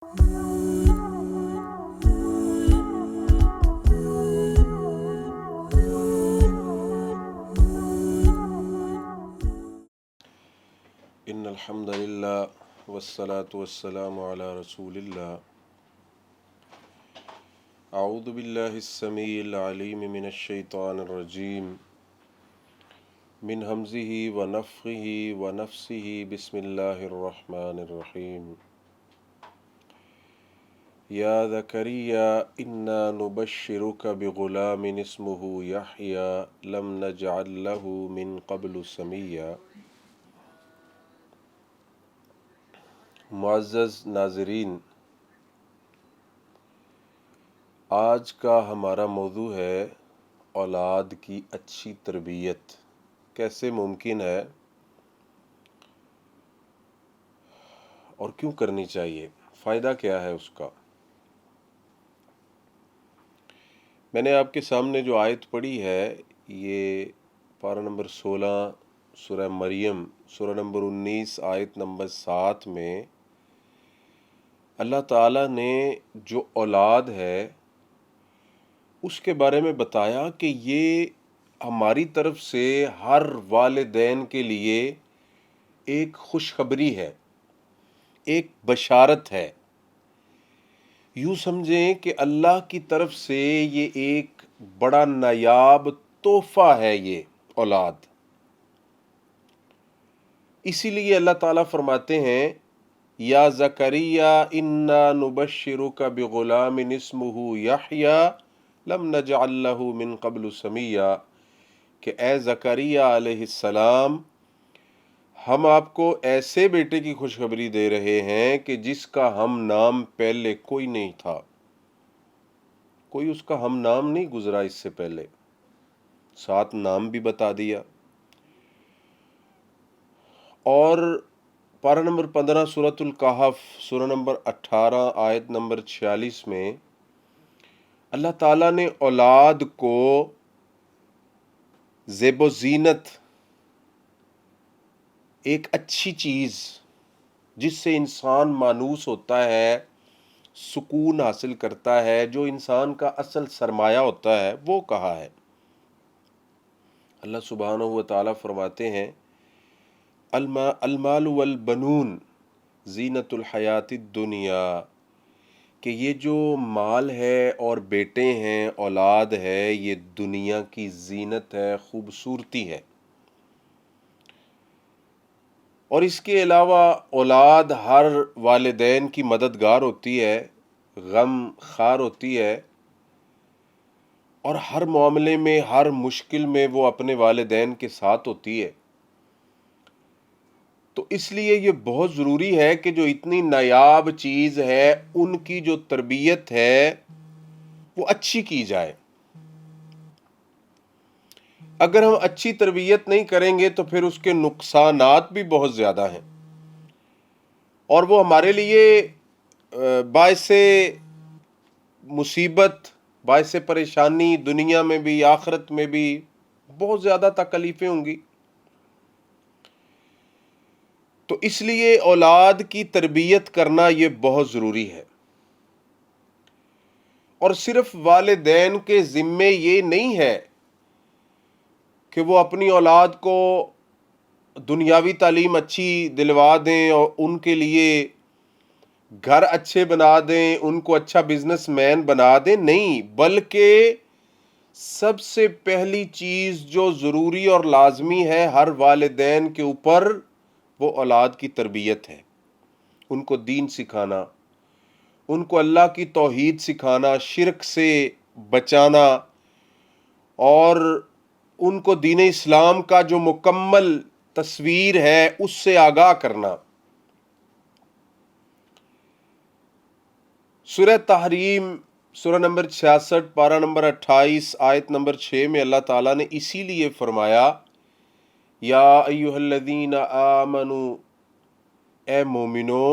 ان الحمد للہ والصلاة والسلام علی رسول اللہ اعوذ باللہ السمیع العلیم من الشیطان الرجیم من ہمزہ ونفخہ ونفثہ بسم اللہ الرحمن الرحیم یا زکریا انا نبشرک بغلام اسمہ یحیی لم نجعل لہ من قبل سمیا۔ معزز ناظرین، آج کا ہمارا موضوع ہے اولاد کی اچھی تربیت کیسے ممکن ہے اور کیوں کرنی چاہیے، فائدہ کیا ہے اس کا۔ میں نے آپ کے سامنے جو آیت پڑھی ہے یہ پارہ نمبر 16 سورہ مریم سورہ نمبر 19 آیت نمبر 7 میں اللہ تعالیٰ نے جو اولاد ہے اس کے بارے میں بتایا کہ یہ ہماری طرف سے ہر والدین کے لیے ایک خوشخبری ہے، ایک بشارت ہے۔ یوں سمجھیں کہ اللہ کی طرف سے یہ ایک بڑا نایاب تحفہ ہے یہ اولاد۔ اسی لیے اللہ تعالیٰ فرماتے ہیں یا زکریا انا نبشرک بغلام اسمہ یحیی لم نجعل لہ من قبل سمیا، کہ اے زکریا علیہ السلام، ہم آپ کو ایسے بیٹے کی خوشخبری دے رہے ہیں کہ جس کا ہم نام پہلے کوئی نہیں تھا، کوئی اس کا ہم نام نہیں گزرا اس سے پہلے، 7 نام بھی بتا دیا۔ اور پارہ نمبر 15 سورۃ الکہف سورہ نمبر 18 آیت نمبر 46 میں اللہ تعالیٰ نے اولاد کو زیب و زینت، ایک اچھی چیز جس سے انسان مانوس ہوتا ہے، سکون حاصل کرتا ہے، جو انسان کا اصل سرمایہ ہوتا ہے، وہ کہا ہے۔ اللہ سبحانہ و تعالیٰ فرماتے ہیں المال والبنون زینت الحیات الدنیا، کہ یہ جو مال ہے اور بیٹے ہیں، اولاد ہے، یہ دنیا کی زینت ہے، خوبصورتی ہے۔ اور اس کے علاوہ اولاد ہر والدین کی مددگار ہوتی ہے، غم خوار ہوتی ہے، اور ہر معاملے میں، ہر مشکل میں وہ اپنے والدین کے ساتھ ہوتی ہے۔ تو اس لیے یہ بہت ضروری ہے کہ جو اتنی نایاب چیز ہے ان کی جو تربیت ہے وہ اچھی کی جائے۔ اگر ہم اچھی تربیت نہیں کریں گے تو پھر اس کے نقصانات بھی بہت زیادہ ہیں، اور وہ ہمارے لیے باعث مصیبت، باعث پریشانی، دنیا میں بھی آخرت میں بھی بہت زیادہ تکلیفیں ہوں گی۔ تو اس لیے اولاد کی تربیت کرنا یہ بہت ضروری ہے۔ اور صرف والدین کے ذمے یہ نہیں ہے کہ وہ اپنی اولاد کو دنیاوی تعلیم اچھی دلوا دیں اور ان کے لیے گھر اچھے بنا دیں، ان کو اچھا بزنس مین بنا دیں، نہیں، بلکہ سب سے پہلی چیز جو ضروری اور لازمی ہے ہر والدین کے اوپر، وہ اولاد کی تربیت ہے۔ ان کو دین سکھانا، ان کو اللہ کی توحید سکھانا، شرک سے بچانا، اور ان کو دین اسلام کا جو مکمل تصویر ہے اس سے آگاہ کرنا۔ سورہ تحریم سورہ نمبر 66 پارہ نمبر 28 آیت نمبر 6 میں اللہ تعالیٰ نے اسی لیے فرمایا یا ایھا الذین آمنوا، اے مومنو،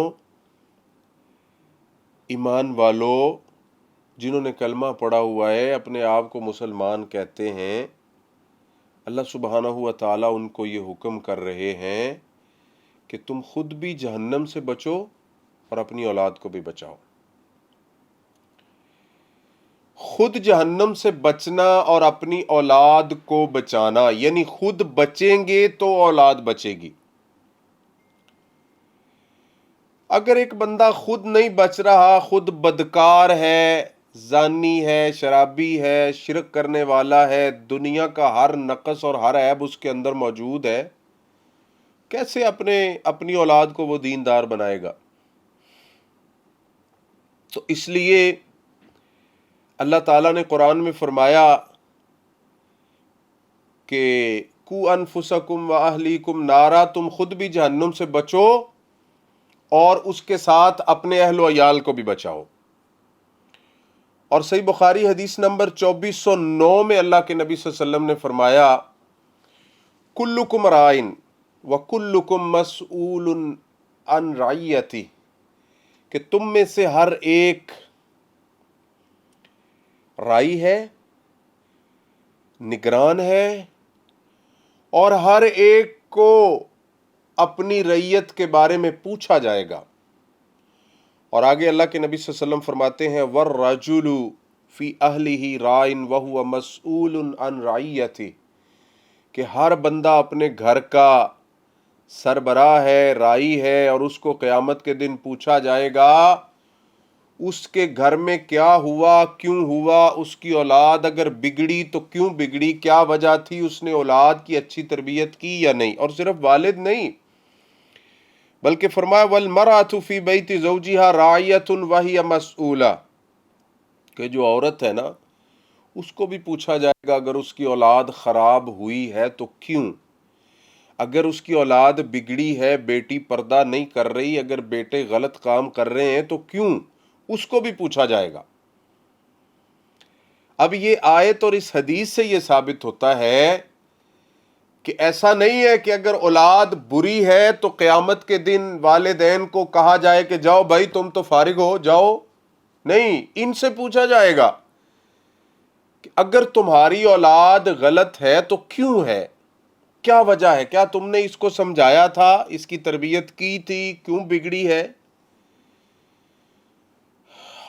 ایمان والو، جنہوں نے کلمہ پڑھا ہوا ہے، اپنے آپ کو مسلمان کہتے ہیں، اللہ سبحانہ و تعالیٰ ان کو یہ حکم کر رہے ہیں کہ تم خود بھی جہنم سے بچو اور اپنی اولاد کو بھی بچاؤ۔ خود جہنم سے بچنا اور اپنی اولاد کو بچانا، یعنی خود بچیں گے تو اولاد بچے گی۔ اگر ایک بندہ خود نہیں بچ رہا، خود بدکار ہے، زانی ہے، شرابی ہے، شرک کرنے والا ہے، دنیا کا ہر نقص اور ہر عیب اس کے اندر موجود ہے، کیسے اپنی اولاد کو وہ دیندار بنائے گا؟ تو اس لیے اللہ تعالیٰ نے قرآن میں فرمایا کہ کو انفسکم و اہلیکم نارا، تم خود بھی جہنم سے بچو اور اس کے ساتھ اپنے اہل و عیال کو بھی بچاؤ۔ اور صحیح بخاری حدیث نمبر 2409 میں اللہ کے نبی صلی اللہ علیہ وسلم نے فرمایا کلکم رائن وکلکم مسئول عن رعیتہ، کہ تم میں سے ہر ایک رائی ہے، نگران ہے، اور ہر ایک کو اپنی رعیت کے بارے میں پوچھا جائے گا۔ اور آگے اللہ کے نبی صلی اللہ علیہ وسلم فرماتے ہیں وَالرَّجُلُ فِي أَهْلِهِ رَاعٍ وَهُوَ مَسْئُولٌ عَنْ رَعِيَّتِهِ، کہ ہر بندہ اپنے گھر کا سربراہ ہے، رائی ہے، اور اس کو قیامت کے دن پوچھا جائے گا اس کے گھر میں کیا ہوا، کیوں ہوا، اس کی اولاد اگر بگڑی تو کیوں بگڑی، کیا وجہ تھی، اس نے اولاد کی اچھی تربیت کی یا نہیں۔ اور صرف والد نہیں بلکہ فرمایا وَالْمَرْأَةُ فِي بَيْتِ زَوْجِهَا رَاعِيَةٌ وَهِيَ مَسْئُولَةٌ، کہ جو عورت ہے نا اس کو بھی پوچھا جائے گا اگر اس کی اولاد خراب ہوئی ہے تو کیوں، اگر اس کی اولاد بگڑی ہے، بیٹی پردہ نہیں کر رہی، اگر بیٹے غلط کام کر رہے ہیں تو کیوں، اس کو بھی پوچھا جائے گا۔ اب یہ آیت اور اس حدیث سے یہ ثابت ہوتا ہے کہ ایسا نہیں ہے کہ اگر اولاد بری ہے تو قیامت کے دن والدین کو کہا جائے کہ جاؤ بھائی تم تو فارغ ہو جاؤ، نہیں، ان سے پوچھا جائے گا کہ اگر تمہاری اولاد غلط ہے تو کیوں ہے، کیا وجہ ہے، کیا تم نے اس کو سمجھایا تھا، اس کی تربیت کی تھی، کیوں بگڑی ہے۔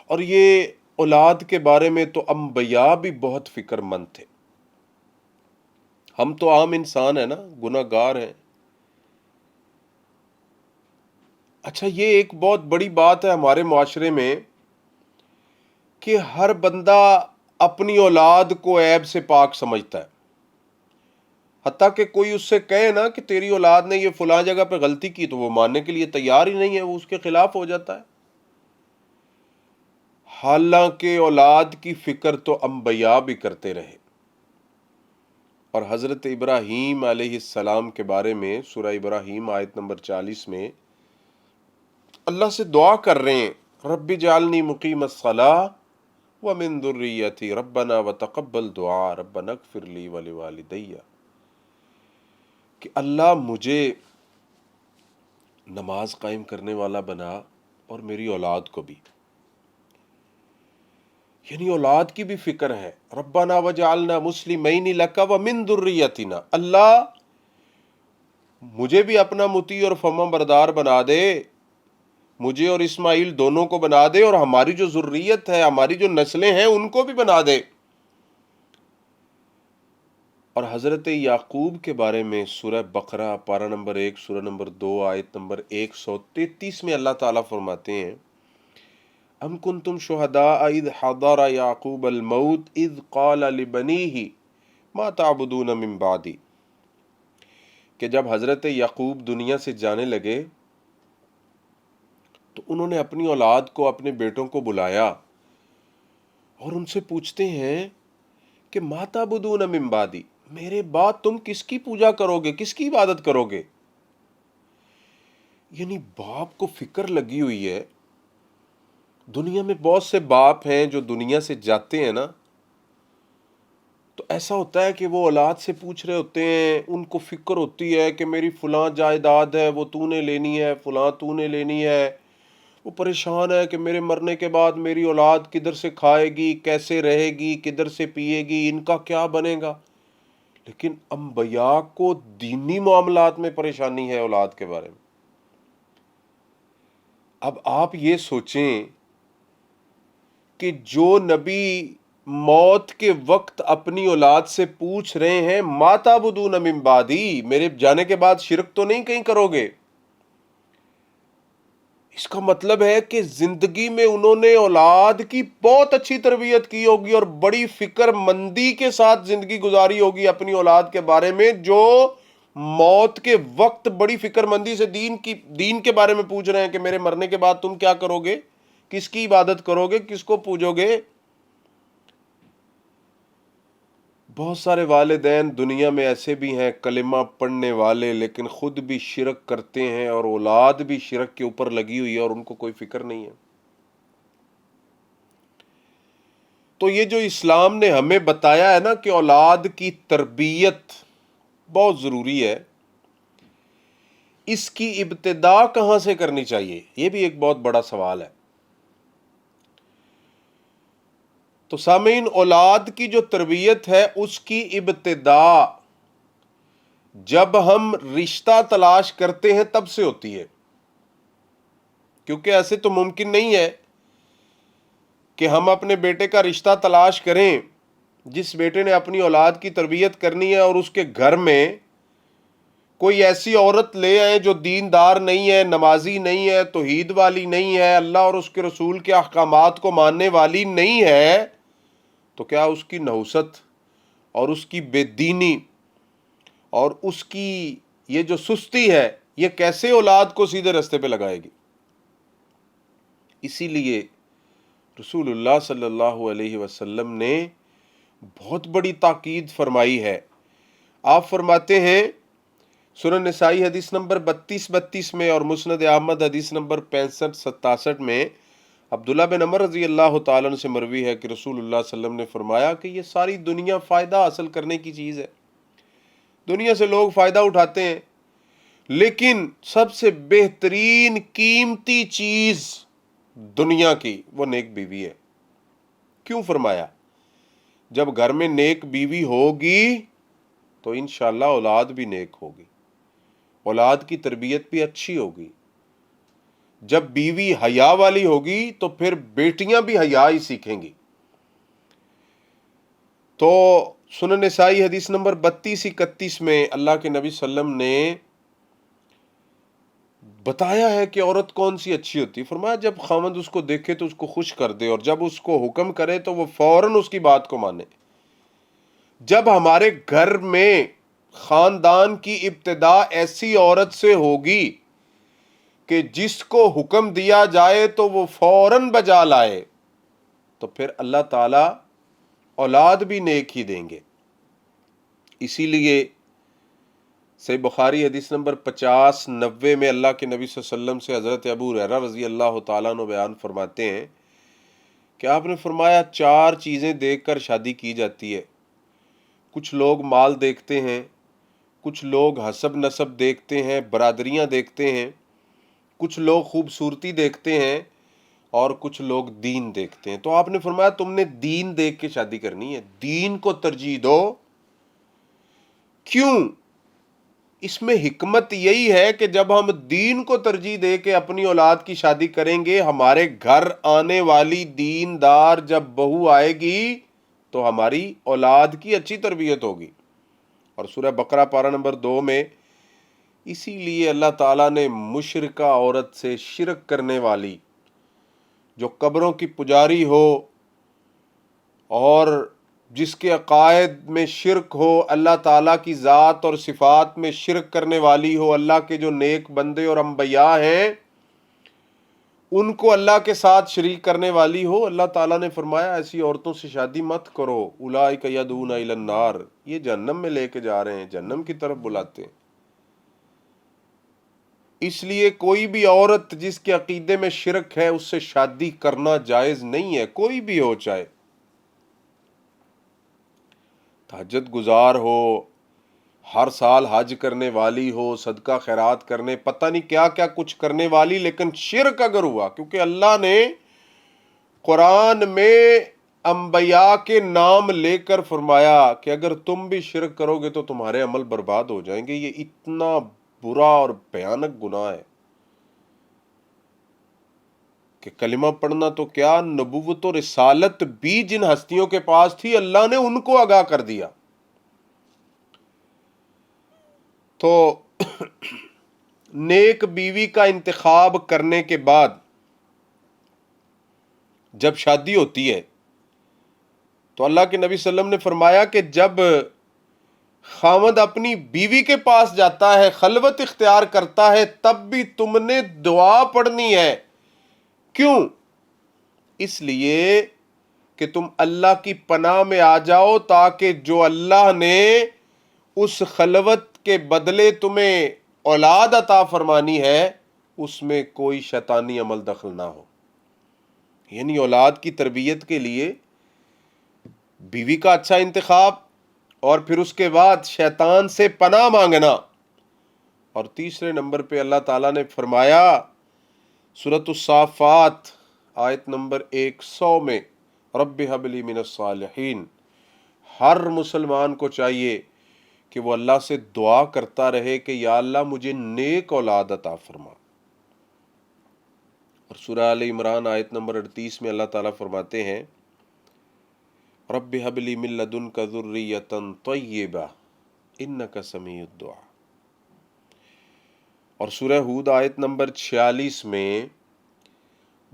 اور یہ اولاد کے بارے میں تو انبیاء بھی بہت فکر مند تھے، ہم تو عام انسان ہیں نا، گناہ گار ہیں۔ اچھا، یہ ایک بہت بڑی بات ہے ہمارے معاشرے میں کہ ہر بندہ اپنی اولاد کو عیب سے پاک سمجھتا ہے، حتیٰ کہ کوئی اس سے کہے نا کہ تیری اولاد نے یہ فلاں جگہ پہ غلطی کی تو وہ ماننے کے لیے تیار ہی نہیں ہے، وہ اس کے خلاف ہو جاتا ہے۔ حالانکہ اولاد کی فکر تو انبیاء بھی کرتے رہے۔ اور حضرت ابراہیم علیہ السلام کے بارے میں سورہ ابراہیم آیت نمبر 40 میں اللہ سے دعا کر رہے ہیں رب اجعلنی مقیم الصلاۃ ومن ذریتی ربنا وتقبل دعا ربنا اغفر لی ولوالدی، کہ اللہ مجھے نماز قائم کرنے والا بنا اور میری اولاد کو بھی، یعنی اولاد کی بھی فکر ہے۔ ربنا وجعلنا مسلمین لک ومن ذریتنا، اللہ مجھے بھی اپنا مطیع اور فرما بردار بنا دے، مجھے اور اسماعیل دونوں کو بنا دے، اور ہماری جو ذریت ہے، ہماری جو نسلیں ہیں ان کو بھی بنا دے۔ اور حضرت یعقوب کے بارے میں سورہ بقرہ پارہ نمبر 1 سورہ نمبر 2 آیت نمبر 133 میں اللہ تعالیٰ فرماتے ہیں ام کنتم شہداء اذ حضر یعقوب الموت اذ قال لبنیہ ما تعبدون من بعدی، کہ جب حضرت یعقوب دنیا سے جانے لگے تو انہوں نے اپنی اولاد کو، اپنے بیٹوں کو بلایا اور ان سے پوچھتے ہیں کہ ما تعبدون من بعدی، میرے بعد تم کس کی پوجا کرو گے، کس کی عبادت کرو گے؟ یعنی باپ کو فکر لگی ہوئی ہے۔ دنیا میں بہت سے باپ ہیں جو دنیا سے جاتے ہیں نا تو ایسا ہوتا ہے کہ وہ اولاد سے پوچھ رہے ہوتے ہیں، ان کو فکر ہوتی ہے کہ میری فلاں جائیداد ہے وہ تو نے لینی ہے، فلاں تو نے لینی ہے، وہ پریشان ہے کہ میرے مرنے کے بعد میری اولاد کدھر سے کھائے گی، کیسے رہے گی، کدھر سے پیے گی، ان کا کیا بنے گا۔ لیکن انبیاء کو دینی معاملات میں پریشانی ہے اولاد کے بارے میں۔ اب آپ یہ سوچیں کہ جو نبی موت کے وقت اپنی اولاد سے پوچھ رہے ہیں ما تعبدون من بعدی، میرے جانے کے بعد شرک تو نہیں کہیں کرو گے، اس کا مطلب ہے کہ زندگی میں انہوں نے اولاد کی بہت اچھی تربیت کی ہوگی اور بڑی فکر مندی کے ساتھ زندگی گزاری ہوگی اپنی اولاد کے بارے میں، جو موت کے وقت بڑی فکر مندی سے دین کے بارے میں پوچھ رہے ہیں کہ میرے مرنے کے بعد تم کیا کرو گے، کس کی عبادت کرو گے، کس کو پوجو گے۔ بہت سارے والدین دنیا میں ایسے بھی ہیں کلمہ پڑھنے والے لیکن خود بھی شرک کرتے ہیں اور اولاد بھی شرک کے اوپر لگی ہوئی ہے اور ان کو کوئی فکر نہیں ہے۔ تو یہ جو اسلام نے ہمیں بتایا ہے نا کہ اولاد کی تربیت بہت ضروری ہے، اس کی ابتدا کہاں سے کرنی چاہیے، یہ بھی ایک بہت بڑا سوال ہے۔ تو سامعین، اولاد کی جو تربیت ہے اس کی ابتدا جب ہم رشتہ تلاش کرتے ہیں تب سے ہوتی ہے، کیونکہ ایسے تو ممکن نہیں ہے کہ ہم اپنے بیٹے کا رشتہ تلاش کریں، جس بیٹے نے اپنی اولاد کی تربیت کرنی ہے، اور اس کے گھر میں کوئی ایسی عورت لے آئیں جو دیندار نہیں ہے، نمازی نہیں ہے، توحید والی نہیں ہے، اللہ اور اس کے رسول کے احکامات کو ماننے والی نہیں ہے، تو کیا اس کی نحوست اور اس کی بے دینی اور اس کی یہ جو سستی ہے یہ کیسے اولاد کو سیدھے رستے پہ لگائے گی؟ اسی لیے رسول اللہ صلی اللہ علیہ وسلم نے بہت بڑی تاکید فرمائی ہے۔ آپ فرماتے ہیں سنن نسائی حدیث نمبر 32 میں اور مسند احمد حدیث نمبر 65-67 میں عبداللہ بن عمر رضی اللہ تعالیٰ عنہ سے مروی ہے کہ رسول اللہ صلی اللہ علیہ وسلم نے فرمایا کہ یہ ساری دنیا فائدہ حاصل کرنے کی چیز ہے، دنیا سے لوگ فائدہ اٹھاتے ہیں، لیکن سب سے بہترین قیمتی چیز دنیا کی وہ نیک بیوی ہے۔ کیوں فرمایا؟ جب گھر میں نیک بیوی ہوگی تو انشاءاللہ اولاد بھی نیک ہوگی، اولاد کی تربیت بھی اچھی ہوگی۔ جب بیوی حیا والی ہوگی تو پھر بیٹیاں بھی حیا ہی سیکھیں گی۔ تو سنن نسائی حدیث نمبر 32-31 میں اللہ کے نبی صلی اللہ علیہ وسلم نے بتایا ہے کہ عورت کون سی اچھی ہوتی ہے۔ فرمایا جب خاوند اس کو دیکھے تو اس کو خوش کر دے، اور جب اس کو حکم کرے تو وہ فوراً اس کی بات کو مانے۔ جب ہمارے گھر میں خاندان کی ابتدا ایسی عورت سے ہوگی کہ جس کو حکم دیا جائے تو وہ فوراً بجا لائے، تو پھر اللہ تعالی اولاد بھی نیک ہی دیں گے۔ اسی لیے صحیح بخاری حدیث نمبر 50-90 میں اللہ کے نبی صلی اللہ علیہ وسلم سے حضرت ابو ہریرہ رضی اللہ تعالیٰ عنہ بیان فرماتے ہیں کہ آپ نے فرمایا 4 چیزیں دیکھ کر شادی کی جاتی ہے۔ کچھ لوگ مال دیکھتے ہیں، کچھ لوگ حسب نسب دیکھتے ہیں، برادریاں دیکھتے ہیں، کچھ لوگ خوبصورتی دیکھتے ہیں، اور کچھ لوگ دین دیکھتے ہیں۔ تو آپ نے فرمایا تم نے دین دیکھ کے شادی کرنی ہے، دین کو ترجیح دو۔ کیوں؟ اس میں حکمت یہی ہے کہ جب ہم دین کو ترجیح دے کے اپنی اولاد کی شادی کریں گے، ہمارے گھر آنے والی دیندار جب بہو آئے گی تو ہماری اولاد کی اچھی تربیت ہوگی۔ اور سورہ بقرہ پارہ نمبر 2 میں اسی لیے اللہ تعالیٰ نے مشرکہ عورت سے، شرک کرنے والی جو قبروں کی پجاری ہو اور جس کے عقائد میں شرک ہو، اللہ تعالیٰ کی ذات اور صفات میں شرک کرنے والی ہو، اللہ کے جو نیک بندے اور انبیاء ہیں ان کو اللہ کے ساتھ شریک کرنے والی ہو، اللہ تعالیٰ نے فرمایا ایسی عورتوں سے شادی مت کرو، اولئک یدعون الی النار، یہ جہنم میں لے کے جا رہے ہیں، جہنم کی طرف بلاتے ہیں۔ اس لیے کوئی بھی عورت جس کے عقیدے میں شرک ہے اس سے شادی کرنا جائز نہیں ہے، کوئی بھی ہو، چاہے تہجد گزار ہو، ہر سال حج کرنے والی ہو، صدقہ خیرات کرنے پتہ نہیں کیا کیا کچھ کرنے والی، لیکن شرک اگر ہوا، کیونکہ اللہ نے قرآن میں انبیاء کے نام لے کر فرمایا کہ اگر تم بھی شرک کرو گے تو تمہارے عمل برباد ہو جائیں گے، یہ اتنا برا اور بھیانک گناہ ہے۔ کہ کلمہ پڑھنا تو کیا، نبوت و رسالت بھی جن ہستیوں کے پاس تھی اللہ نے ان کو آگاہ کر دیا۔ تو نیک بیوی کا انتخاب کرنے کے بعد جب شادی ہوتی ہے تو اللہ کے نبی صلی اللہ علیہ وسلم نے فرمایا کہ جب خاوند اپنی بیوی کے پاس جاتا ہے، خلوت اختیار کرتا ہے، تب بھی تم نے دعا پڑھنی ہے۔ کیوں؟ اس لیے کہ تم اللہ کی پناہ میں آ جاؤ، تاکہ جو اللہ نے اس خلوت کے بدلے تمہیں اولاد عطا فرمانی ہے اس میں کوئی شیطانی عمل دخل نہ ہو۔ یعنی اولاد کی تربیت کے لیے بیوی کا اچھا انتخاب، اور پھر اس کے بعد شیطان سے پناہ مانگنا، اور تیسرے نمبر پہ اللہ تعالیٰ نے فرمایا سورۃ الصافات آیت نمبر 100 میں، رب ہب لی من الصالحین۔ ہر مسلمان کو چاہیے کہ وہ اللہ سے دعا کرتا رہے کہ یا اللہ مجھے نیک اولاد عطا فرما۔ اور سورہ آل عمران آیت نمبر 38 میں اللہ تعالیٰ فرماتے ہیں رب ہب لی من لدنک ذریۃ طیبہ انک سمیع الدعاء۔ اور سورہ ہود آیت نمبر 46 میں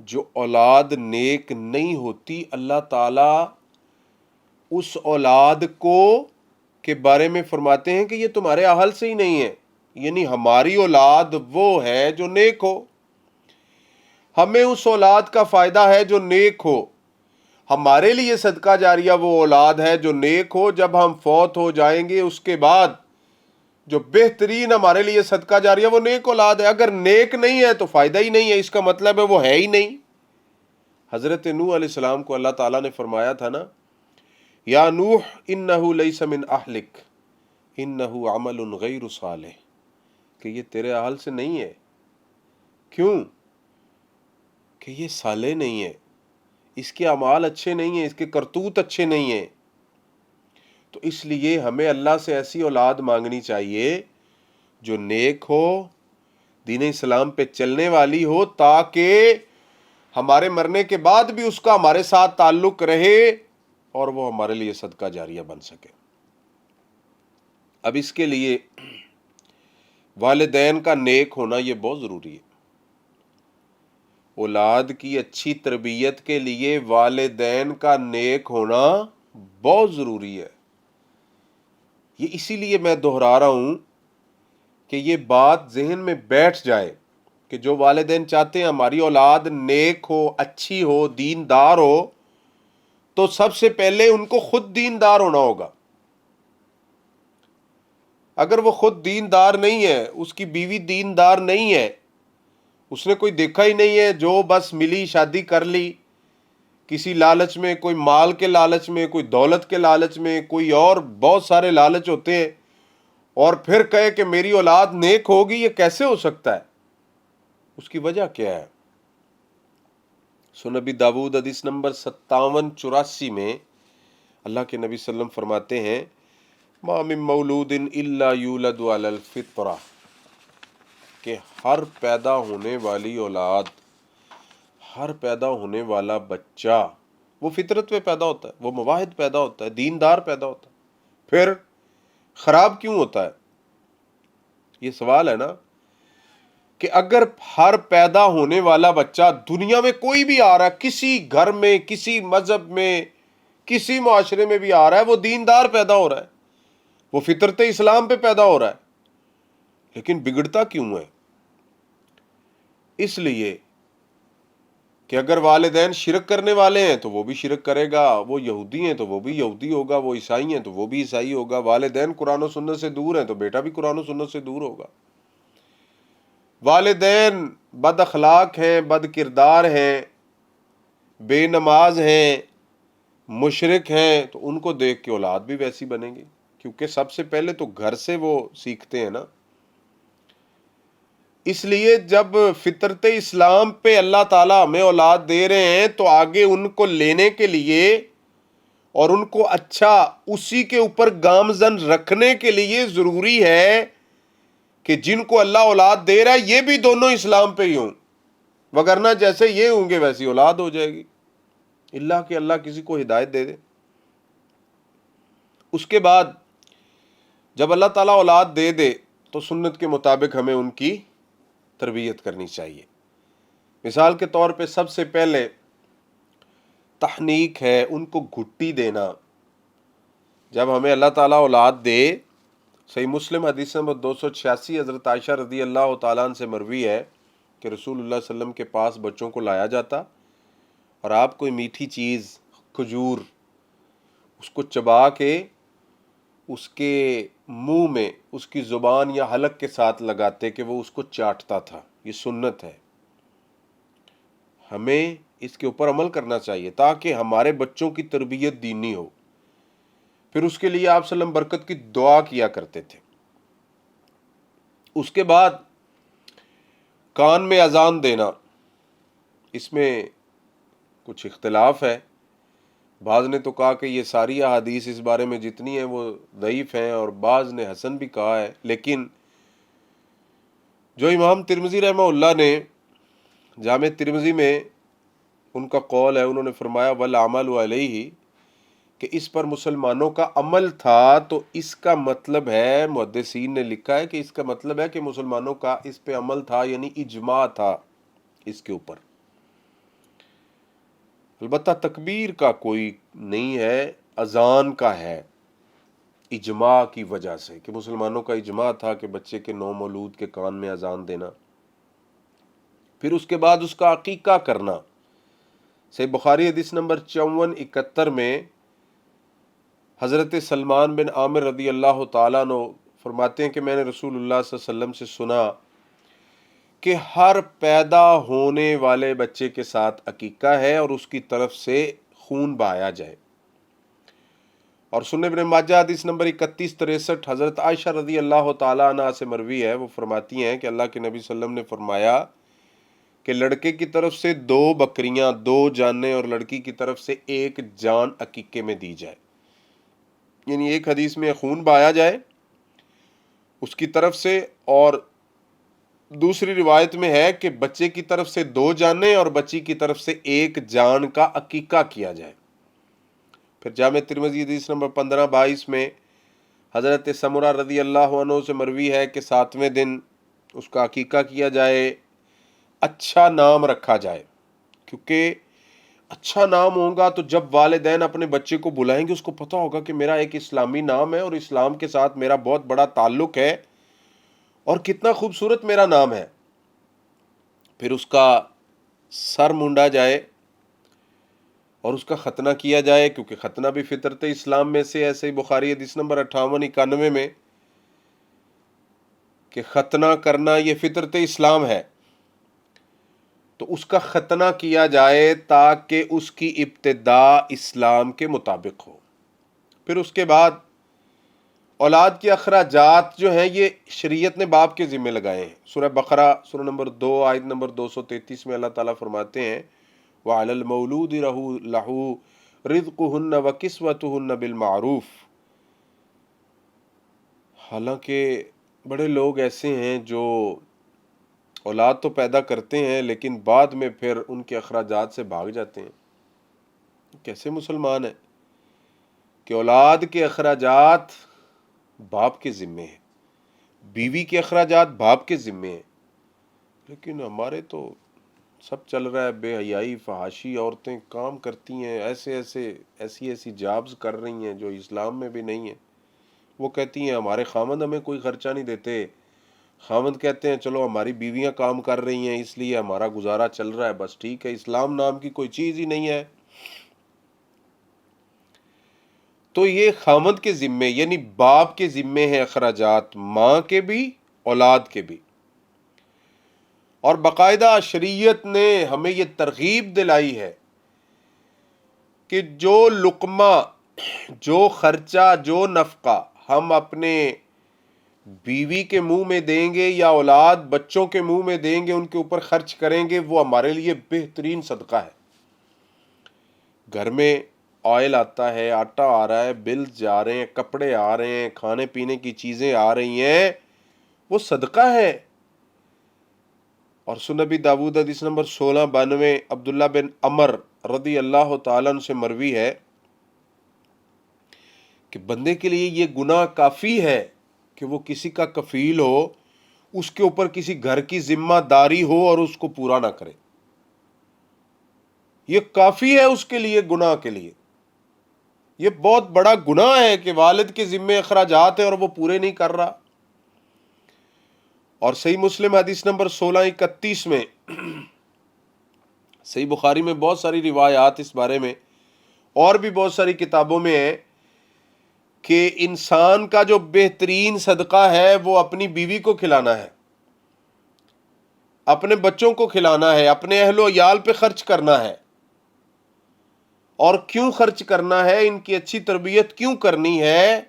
جو اولاد نیک نہیں ہوتی، اللہ تعالیٰ اس اولاد کو کے بارے میں فرماتے ہیں کہ یہ تمہارے اہل سے ہی نہیں ہے، یعنی ہماری اولاد وہ ہے جو نیک ہو، ہمیں اس اولاد کا فائدہ ہے جو نیک ہو، ہمارے لیے صدقہ جاریہ وہ اولاد ہے جو نیک ہو۔ جب ہم فوت ہو جائیں گے اس کے بعد جو بہترین ہمارے لیے صدقہ جاریہ وہ نیک اولاد ہے۔ اگر نیک نہیں ہے تو فائدہ ہی نہیں ہے، اس کا مطلب ہے وہ ہے ہی نہیں۔ حضرت نوح علیہ السلام کو اللہ تعالیٰ نے فرمایا تھا نا، یا نوح انہ لیس من اہلک انہ عمل غیر صالح، کہ یہ تیرے اہل سے نہیں ہے۔ کیوں؟ کہ یہ صالح نہیں ہے، اس کے اعمال اچھے نہیں ہیں، اس کے کرتوت اچھے نہیں ہیں۔ تو اس لیے ہمیں اللہ سے ایسی اولاد مانگنی چاہیے جو نیک ہو، دین اسلام پہ چلنے والی ہو، تاکہ ہمارے مرنے کے بعد بھی اس کا ہمارے ساتھ تعلق رہے اور وہ ہمارے لیے صدقہ جاریہ بن سکے۔ اب اس کے لیے والدین کا نیک ہونا یہ بہت ضروری ہے۔ اولاد کی اچھی تربیت کے لیے والدین کا نیک ہونا بہت ضروری ہے۔ یہ اسی لیے میں دہرا رہا ہوں کہ یہ بات ذہن میں بیٹھ جائے کہ جو والدین چاہتے ہیں ہماری اولاد نیک ہو، اچھی ہو، دیندار ہو، تو سب سے پہلے ان کو خود دیندار ہونا ہوگا۔ اگر وہ خود دیندار نہیں ہے، اس کی بیوی دیندار نہیں ہے، اس نے کوئی دیکھا ہی نہیں ہے، جو بس ملی شادی کر لی کسی لالچ میں، کوئی مال کے لالچ میں، کوئی دولت کے لالچ میں، کوئی اور بہت سارے لالچ ہوتے ہیں، اور پھر کہے کہ میری اولاد نیک ہوگی، یہ کیسے ہو سکتا ہے؟ اس کی وجہ کیا ہے؟ سنن نبی داؤد حدیث نمبر 5784 میں اللہ کے نبی صلی اللہ علیہ وسلم فرماتے ہیں ما من مولود الا یولد علی الفطرہ، کہ ہر پیدا ہونے والی اولاد، ہر پیدا ہونے والا بچہ وہ فطرت پہ پیدا ہوتا ہے، وہ مواحد پیدا ہوتا ہے، دیندار پیدا ہوتا ہے۔ پھر خراب کیوں ہوتا ہے؟ یہ سوال ہے نا، کہ اگر ہر پیدا ہونے والا بچہ دنیا میں کوئی بھی آ رہا ہے، کسی گھر میں، کسی مذہب میں، کسی معاشرے میں بھی آ رہا ہے، وہ دیندار پیدا ہو رہا ہے، وہ فطرت اسلام پہ پیدا ہو رہا ہے، لیکن بگڑتا کیوں ہے؟ اس لیے کہ اگر والدین شرک کرنے والے ہیں تو وہ بھی شرک کرے گا، وہ یہودی ہیں تو وہ بھی یہودی ہوگا، وہ عیسائی ہیں تو وہ بھی عیسائی ہوگا، والدین قرآن و سنت سے دور ہیں تو بیٹا بھی قرآن و سنت سے دور ہوگا، والدین بد اخلاق ہیں، بد کردار ہیں، بے نماز ہیں، مشرک ہیں، تو ان کو دیکھ کے اولاد بھی ویسی بنے گی، کیونکہ سب سے پہلے تو گھر سے وہ سیکھتے ہیں نا۔ اس لیے جب فطرت اسلام پہ اللہ تعالیٰ ہمیں اولاد دے رہے ہیں تو آگے ان کو لینے کے لیے اور ان کو اچھا اسی کے اوپر گامزن رکھنے کے لیے ضروری ہے کہ جن کو اللہ اولاد دے رہا ہے یہ بھی دونوں اسلام پہ ہی ہوں، وگرنہ جیسے یہ ہوں گے ویسی اولاد ہو جائے گی، اللہ کہ اللہ کسی کو ہدایت دے دے۔ اس کے بعد جب اللہ تعالیٰ اولاد دے دے تو سنت کے مطابق ہمیں ان کی تربیت کرنی چاہیے۔ مثال کے طور پہ سب سے پہلے تحنیک ہے، ان کو گھٹی دینا۔ جب ہمیں اللہ تعالیٰ اولاد دے، صحیح مسلم حدیث نمبر 286 حضرت عائشہ رضی اللہ تعالیٰ عنہ سے مروی ہے کہ رسول اللہ صلی اللہ علیہ وسلم کے پاس بچوں کو لایا جاتا اور آپ کوئی میٹھی چیز، کھجور، اس کو چبا کے اس کے منہ میں اس کی زبان یا حلق کے ساتھ لگاتے کہ وہ اس کو چاٹتا تھا۔ یہ سنت ہے، ہمیں اس کے اوپر عمل کرنا چاہیے تاکہ ہمارے بچوں کی تربیت دینی ہو۔ پھر اس کے لیے آپ صلی اللہ علیہ وسلم برکت کی دعا کیا کرتے تھے۔ اس کے بعد کان میں اذان دینا، اس میں کچھ اختلاف ہے۔ بعض نے تو کہا کہ یہ ساری احادیث اس بارے میں جتنی ہیں وہ ضعیف ہیں، اور بعض نے حسن بھی کہا ہے، لیکن جو امام ترمذی رحمہ اللہ نے جامع ترمذی میں ان کا قول ہے، انہوں نے فرمایا والعمل علیہ، کہ اس پر مسلمانوں کا عمل تھا، تو اس کا مطلب ہے، محدثین نے لکھا ہے کہ اس کا مطلب ہے کہ مسلمانوں کا اس پہ عمل تھا، یعنی اجماع تھا اس کے اوپر۔ البتہ تکبیر کا کوئی نہیں ہے، اذان کا ہے، اجماع کی وجہ سے، کہ مسلمانوں کا اجماع تھا کہ بچے کے نو مولود کے کان میں اذان دینا۔ پھر اس کے بعد اس کا عقیقہ کرنا۔ صحیح بخاری حدیث نمبر 5471 میں حضرت سلمان بن عامر رضی اللہ تعالیٰ عنہ فرماتے ہیں کہ میں نے رسول اللہ صلی اللہ علیہ وسلم سے سنا کہ ہر پیدا ہونے والے بچے کے ساتھ عقیقہ ہے اور اس کی طرف سے خون بہایا جائے۔ اور سنن ابن ماجہ حدیث نمبر 3163 حضرت عائشہ رضی اللہ تعالیٰ عنہ سے مروی ہے، وہ فرماتی ہیں کہ اللہ کے نبی صلی اللہ علیہ وسلم نے فرمایا کہ لڑکے کی طرف سے 2 بکریاں، 2 جانیں، اور لڑکی کی طرف سے 1 جان عقیقے میں دی جائے۔ یعنی ایک حدیث میں خون بہایا جائے اس کی طرف سے، اور دوسری روایت میں ہے کہ بچے کی طرف سے 2 جانیں اور بچی کی طرف سے 1 جان کا عقیقہ کیا جائے۔ پھر جامع ترمذی حدیث نمبر 1522 میں حضرت سمرہ رضی اللہ عنہ سے مروی ہے کہ 7ویں دن اس کا عقیقہ کیا جائے، اچھا نام رکھا جائے، کیونکہ اچھا نام ہوگا تو جب والدین اپنے بچے کو بلائیں گے اس کو پتہ ہوگا کہ میرا ایک اسلامی نام ہے اور اسلام کے ساتھ میرا بہت بڑا تعلق ہے اور کتنا خوبصورت میرا نام ہے۔ پھر اس کا سر مونڈا جائے اور اس کا ختنہ کیا جائے، کیونکہ ختنہ بھی فطرت اسلام میں سے ہے۔ صحیح بخاری حدیث نمبر 5891 میں کہ ختنہ کرنا یہ فطرت اسلام ہے، تو اس کا ختنہ کیا جائے تاکہ اس کی ابتدا اسلام کے مطابق ہو۔ پھر اس کے بعد اولاد کے اخراجات جو ہیں یہ شریعت نے باپ کے ذمہ لگائے ہیں۔ سورہ بقرہ سورہ نمبر 2 آیت نمبر 233 میں اللہ تعالیٰ فرماتے ہیں وَعَلَى الْمَوْلُودِ لَهُ رِزْقُهُنَّ وَكِسْوَتُهُنَّ بِالْمَعْرُوفِ۔ حالانکہ بڑے لوگ ایسے ہیں جو اولاد تو پیدا کرتے ہیں لیکن بعد میں پھر ان کے اخراجات سے بھاگ جاتے ہیں۔ کیسے مسلمان ہیں کہ اولاد کے اخراجات باپ کے ذمے ہیں، بیوی کے اخراجات باپ کے ذمے ہیں، لیکن ہمارے تو سب چل رہا ہے، بے حیائی، فحاشی، عورتیں کام کرتی ہیں، ایسی جابز کر رہی ہیں جو اسلام میں بھی نہیں ہیں۔ وہ کہتی ہیں ہمارے خامند ہمیں کوئی خرچہ نہیں دیتے، خامند کہتے ہیں چلو ہماری بیویاں کام کر رہی ہیں اس لیے ہمارا گزارا چل رہا ہے، بس ٹھیک ہے، اسلام نام کی کوئی چیز ہی نہیں ہے۔ تو یہ خامند کے ذمے یعنی باپ کے ذمے ہیں اخراجات، ماں کے بھی اولاد کے بھی۔ اور باقاعدہ شریعت نے ہمیں یہ ترغیب دلائی ہے کہ جو لقمہ، جو خرچہ، جو نفقہ ہم اپنے بیوی کے منہ میں دیں گے یا اولاد بچوں کے منہ میں دیں گے، ان کے اوپر خرچ کریں گے، وہ ہمارے لیے بہترین صدقہ ہے۔ گھر میں آئل آتا ہے، آٹا آ رہا ہے، بلز جا رہے ہیں، کپڑے آ رہے ہیں، کھانے پینے کی چیزیں آ رہی ہیں، وہ صدقہ ہے۔ اور سنن نبی داود حدیث نمبر 1692 عبداللہ بن عمر رضی اللہ تعالیٰ عنہ سے مروی ہے کہ بندے کے لیے یہ گناہ کافی ہے کہ وہ کسی کا کفیل ہو، اس کے اوپر کسی گھر کی ذمہ داری ہو اور اس کو پورا نہ کرے. یہ کافی ہے اس کے لیے، گناہ کے لیے. یہ بہت بڑا گناہ ہے کہ والد کے ذمے اخراجات ہیں اور وہ پورے نہیں کر رہا. اور صحیح مسلم حدیث نمبر 1631 میں، صحیح بخاری میں بہت ساری روایات اس بارے میں، اور بھی بہت ساری کتابوں میں ہے کہ انسان کا جو بہترین صدقہ ہے وہ اپنی بیوی کو کھلانا ہے، اپنے بچوں کو کھلانا ہے، اپنے اہل و عیال پہ خرچ کرنا ہے. اور کیوں خرچ کرنا ہے، ان کی اچھی تربیت کیوں کرنی ہے؟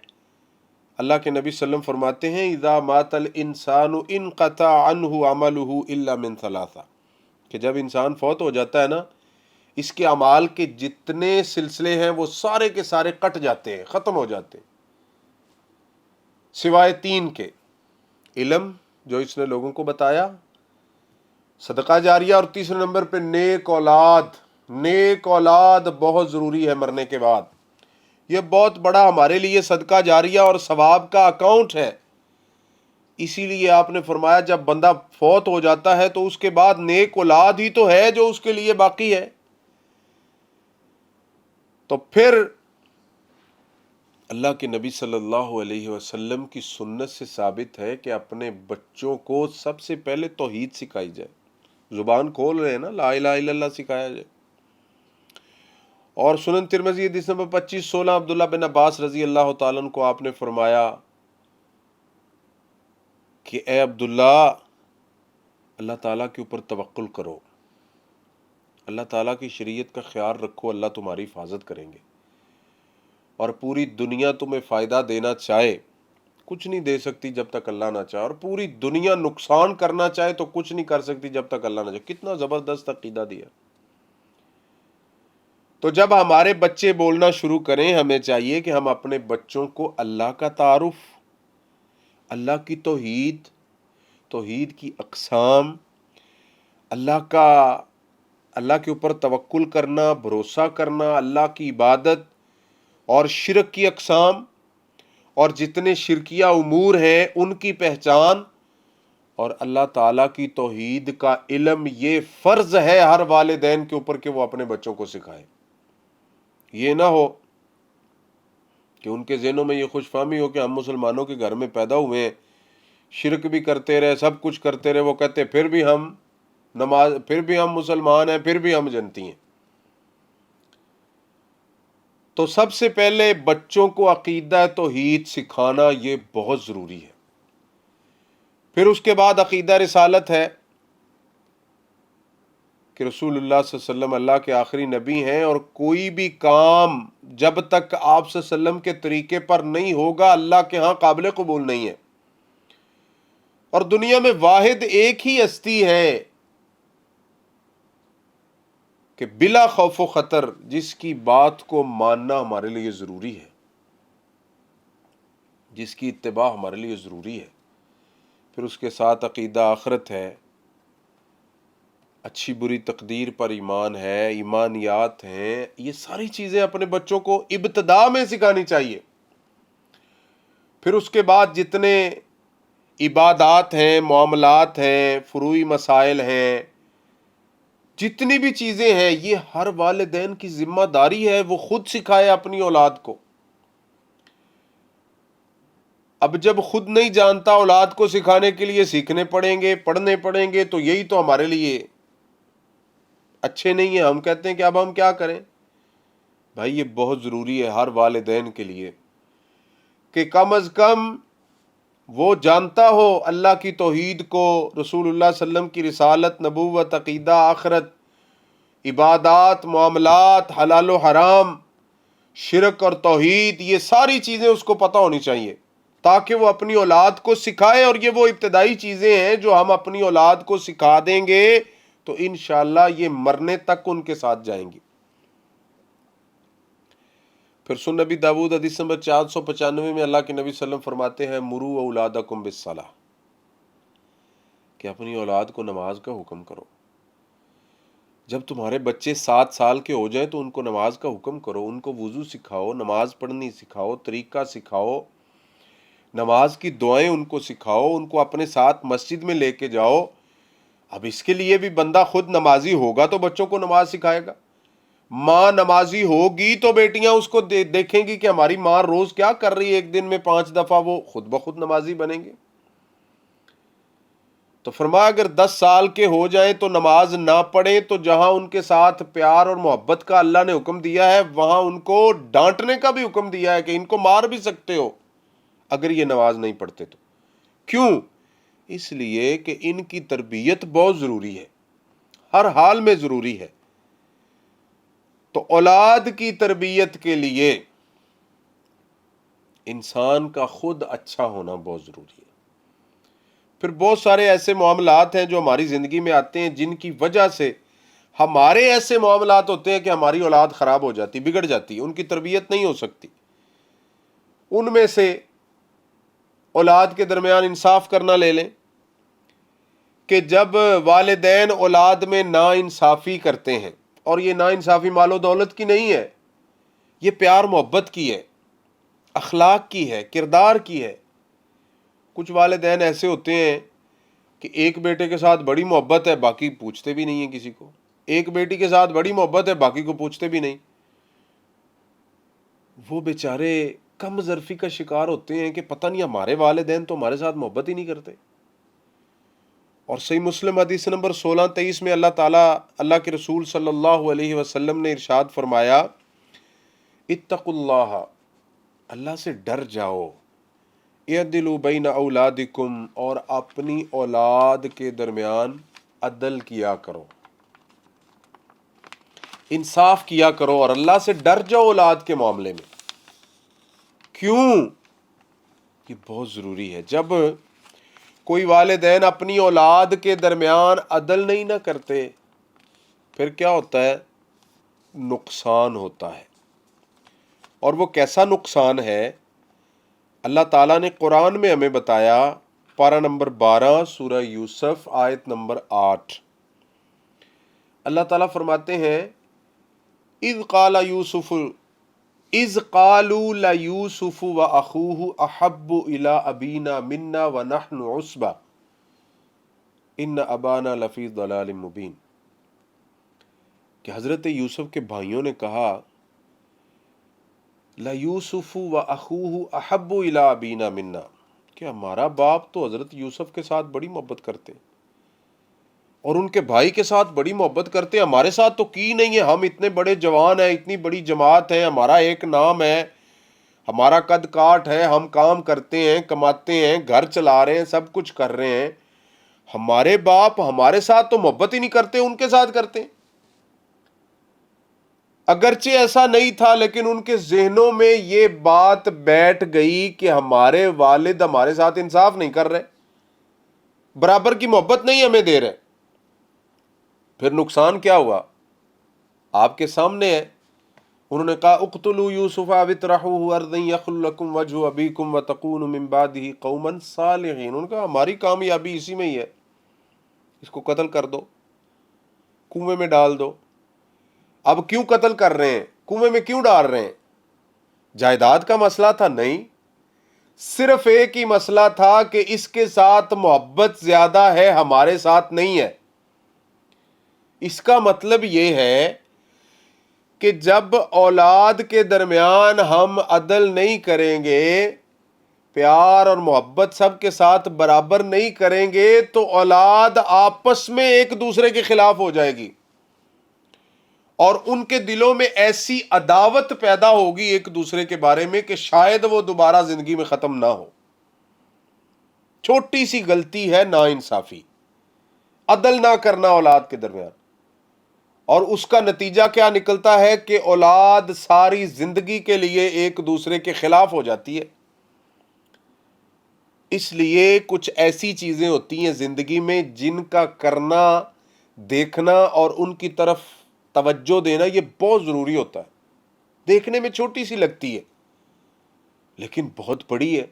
اللہ کے نبی صلی اللہ علیہ وسلم فرماتے ہیں اذا مات الانسان انقطع عنہ عمله الا من ثلاثہ، کہ جب انسان فوت ہو جاتا ہے نا، اس کے اعمال کے جتنے سلسلے ہیں وہ سارے کے سارے کٹ جاتے ہیں، ختم ہو جاتے ہیں، سوائے 3 کے: علم جو اس نے لوگوں کو بتایا، صدقہ جاریہ، اور تیسرے نمبر پہ نیک اولاد. نیک اولاد بہت ضروری ہے مرنے کے بعد. یہ بہت بڑا ہمارے لیے صدقہ جاریہ اور ثواب کا اکاؤنٹ ہے. اسی لیے آپ نے فرمایا جب بندہ فوت ہو جاتا ہے تو اس کے بعد نیک اولاد ہی تو ہے جو اس کے لیے باقی ہے. تو پھر اللہ کے نبی صلی اللہ علیہ وسلم کی سنت سے ثابت ہے کہ اپنے بچوں کو سب سے پہلے توحید سکھائی جائے. زبان کھول رہے ہیں نا، لا الہ الا اللہ سکھایا جائے. اور سنن ترمذی حدیث نمبر 2516 عبداللہ بن عباس رضی اللہ تعالیٰ عنہ کو آپ نے فرمایا کہ اے عبداللہ، اللہ تعالیٰ کے اوپر توکل کرو، اللہ تعالیٰ کی شریعت کا خیال رکھو، اللہ تمہاری حفاظت کریں گے. اور پوری دنیا تمہیں فائدہ دینا چاہے کچھ نہیں دے سکتی جب تک اللہ نہ چاہے، اور پوری دنیا نقصان کرنا چاہے تو کچھ نہیں کر سکتی جب تک اللہ نہ چاہے. کتنا زبردست عقیدہ دیا. تو جب ہمارے بچے بولنا شروع کریں، ہمیں چاہیے کہ ہم اپنے بچوں کو اللہ کا تعارف، اللہ کی توحید، توحید کی اقسام، اللہ کے اوپر توکل کرنا، بھروسہ کرنا، اللہ کی عبادت، اور شرک کی اقسام اور جتنے شرکیہ امور ہیں ان کی پہچان، اور اللہ تعالیٰ کی توحید کا علم. یہ فرض ہے ہر والدین کے اوپر کہ وہ اپنے بچوں کو سکھائے. یہ نہ ہو کہ ان کے ذہنوں میں یہ خوش فہمی ہو کہ ہم مسلمانوں کے گھر میں پیدا ہوئے ہیں، شرک بھی کرتے رہے، سب کچھ کرتے رہے، وہ کہتے پھر بھی ہم مسلمان ہیں، پھر بھی ہم جنتی ہیں. تو سب سے پہلے بچوں کو عقیدہ توحید سکھانا یہ بہت ضروری ہے. پھر اس کے بعد عقیدہ رسالت ہے کہ رسول اللہ صلی اللہ علیہ وسلم اللہ کے آخری نبی ہیں، اور کوئی بھی کام جب تک آپ صلی اللہ علیہ وسلم کے طریقے پر نہیں ہوگا اللہ کے ہاں قابل قبول نہیں ہے. اور دنیا میں واحد ایک ہی ہستی ہے کہ بلا خوف و خطر جس کی بات کو ماننا ہمارے لیے ضروری ہے، جس کی اتباع ہمارے لیے ضروری ہے. پھر اس کے ساتھ عقیدہ آخرت ہے، اچھی بری تقدیر پر ایمان ہے، ایمانیات ہیں. یہ ساری چیزیں اپنے بچوں کو ابتدا میں سکھانی چاہیے. پھر اس کے بعد جتنے عبادات ہیں، معاملات ہیں، فروعی مسائل ہیں، جتنی بھی چیزیں ہیں، یہ ہر والدین کی ذمہ داری ہے وہ خود سکھائے اپنی اولاد کو. اب جب خود نہیں جانتا، اولاد کو سکھانے کے لیے سیکھنے پڑیں گے، پڑھنے پڑیں گے، تو یہی تو ہمارے لیے اچھے نہیں ہیں. ہم کہتے ہیں کہ اب ہم کیا کریں؟ بھائی یہ بہت ضروری ہے ہر والدین کے لیے کہ کم از کم وہ جانتا ہو اللہ کی توحید کو، رسول اللہ صلی اللہ علیہ وسلم کی رسالت، نبوت، عقیدہ آخرت، عبادات، معاملات، حلال و حرام، شرک اور توحید، یہ ساری چیزیں اس کو پتہ ہونی چاہیے تاکہ وہ اپنی اولاد کو سکھائے. اور یہ وہ ابتدائی چیزیں ہیں جو ہم اپنی اولاد کو سکھا دیں گے تو انشاءاللہ یہ مرنے تک ان کے ساتھ جائیں گی. پھر سنن نبی داود حدیث نمبر 495 میں اللہ کے نبی صلی اللہ علیہ وسلم فرماتے ہیں مرو اولادکم بالصلاۃ، کہ اپنی اولاد کو نماز کا حکم کرو. جب تمہارے بچے 7 سال کے ہو جائیں تو ان کو نماز کا حکم کرو، ان کو وضو سکھاؤ، نماز پڑھنی سکھاؤ، طریقہ سکھاؤ، نماز کی دعائیں ان کو سکھاؤ، ان کو اپنے ساتھ مسجد میں لے کے جاؤ. اب اس کے لیے بھی بندہ خود نمازی ہوگا تو بچوں کو نماز سکھائے گا. ماں نمازی ہوگی تو بیٹیاں اس کو دیکھیں گی کہ ہماری ماں روز کیا کر رہی ہے، ایک دن میں 5 دفعہ وہ خود بخود نمازی بنیں گے. تو فرمایا اگر 10 سال کے ہو جائیں تو نماز نہ پڑھیں تو جہاں ان کے ساتھ پیار اور محبت کا اللہ نے حکم دیا ہے وہاں ان کو ڈانٹنے کا بھی حکم دیا ہے کہ ان کو مار بھی سکتے ہو اگر یہ نماز نہیں پڑھتے تو. کیوں؟ اس لیے کہ ان کی تربیت بہت ضروری ہے، ہر حال میں ضروری ہے. تو اولاد کی تربیت کے لیے انسان کا خود اچھا ہونا بہت ضروری ہے. پھر بہت سارے ایسے معاملات ہیں جو ہماری زندگی میں آتے ہیں جن کی وجہ سے ہمارے ایسے معاملات ہوتے ہیں کہ ہماری اولاد خراب ہو جاتی، بگڑ جاتی، ان کی تربیت نہیں ہو سکتی. ان میں سے اولاد کے درمیان انصاف کرنا لے لیں کہ جب والدین اولاد میں ناانصافی کرتے ہیں، اور یہ ناانصافی مال و دولت کی نہیں ہے، یہ پیار محبت کی ہے، اخلاق کی ہے، کردار کی ہے. کچھ والدین ایسے ہوتے ہیں کہ ایک بیٹے کے ساتھ بڑی محبت ہے، باقی پوچھتے بھی نہیں ہیں کسی کو. ایک بیٹی کے ساتھ بڑی محبت ہے، باقی کو پوچھتے بھی نہیں. وہ بیچارے کم ظرفی کا شکار ہوتے ہیں کہ پتہ نہیں ہمارے والدین تو ہمارے ساتھ محبت ہی نہیں کرتے. اور صحیح مسلم حدیث نمبر 1623 میں اللہ کے رسول صلی اللہ علیہ وسلم نے ارشاد فرمایا اتقوا اللہ، اللہ سے ڈر جاؤ، اعدلوا بین اولادکم، اور اپنی اولاد کے درمیان عدل کیا کرو، انصاف کیا کرو، اور اللہ سے ڈر جاؤ اولاد کے معاملے میں. کیوں؟ یہ بہت ضروری ہے. جب کوئی والدین اپنی اولاد کے درمیان عدل نہیں نہ کرتے پھر کیا ہوتا ہے؟ نقصان ہوتا ہے. اور وہ کیسا نقصان ہے؟ اللہ تعالیٰ نے قرآن میں ہمیں بتایا، پارہ نمبر 12 سورہ یوسف آیت نمبر 8. اللہ تعالیٰ فرماتے ہیں اذ قالوا لیوسف واخوہ احب الی ابینا منا ونحن عصبہ ان ابانا لفی ضلال مبین. کہ حضرت یوسف کے بھائیوں نے کہا لیوسف واخوہ احب الی ابینا منا، کہ ہمارا باپ تو حضرت یوسف کے ساتھ بڑی محبت کرتے اور ان کے بھائی کے ساتھ بڑی محبت کرتے، ہمارے ساتھ تو کی نہیں ہے. ہم اتنے بڑے جوان ہیں، اتنی بڑی جماعت ہے، ہمارا ایک نام ہے، ہمارا قد کاٹ ہے، ہم کام کرتے ہیں، کماتے ہیں، گھر چلا رہے ہیں، سب کچھ کر رہے ہیں، ہمارے باپ ہمارے ساتھ تو محبت ہی نہیں کرتے، ان کے ساتھ کرتے ہیں. اگرچہ ایسا نہیں تھا لیکن ان کے ذہنوں میں یہ بات بیٹھ گئی کہ ہمارے والد ہمارے ساتھ انصاف نہیں کر رہے، برابر کی محبت نہیں ہمیں دے رہے. پھر نقصان کیا ہوا؟ آپ کے سامنے ہے. انہوں نے کہا اقتلوا یوسف او اطرحوه ارضا یخل لکم وجہ ابیکم وتکونوا من بعدہ قوما صالحین. انہوں نے کہا ہماری کامیابی اسی میں ہی ہے، اس کو قتل کر دو، کنویں میں ڈال دو. اب کیوں قتل کر رہے ہیں؟ کنویں میں کیوں ڈال رہے ہیں؟ جائیداد کا مسئلہ تھا؟ نہیں، صرف ایک ہی مسئلہ تھا کہ اس کے ساتھ محبت زیادہ ہے، ہمارے ساتھ نہیں ہے. اس کا مطلب یہ ہے کہ جب اولاد کے درمیان ہم عدل نہیں کریں گے، پیار اور محبت سب کے ساتھ برابر نہیں کریں گے تو اولاد آپس میں ایک دوسرے کے خلاف ہو جائے گی اور ان کے دلوں میں ایسی عداوت پیدا ہوگی ایک دوسرے کے بارے میں کہ شاید وہ دوبارہ زندگی میں ختم نہ ہو. چھوٹی سی غلطی ہے ناانصافی، عدل نہ کرنا اولاد کے درمیان، اور اس کا نتیجہ کیا نکلتا ہے کہ اولاد ساری زندگی کے لیے ایک دوسرے کے خلاف ہو جاتی ہے. اس لیے کچھ ایسی چیزیں ہوتی ہیں زندگی میں جن کا کرنا، دیکھنا اور ان کی طرف توجہ دینا یہ بہت ضروری ہوتا ہے. دیکھنے میں چھوٹی سی لگتی ہے لیکن بہت بڑی ہے.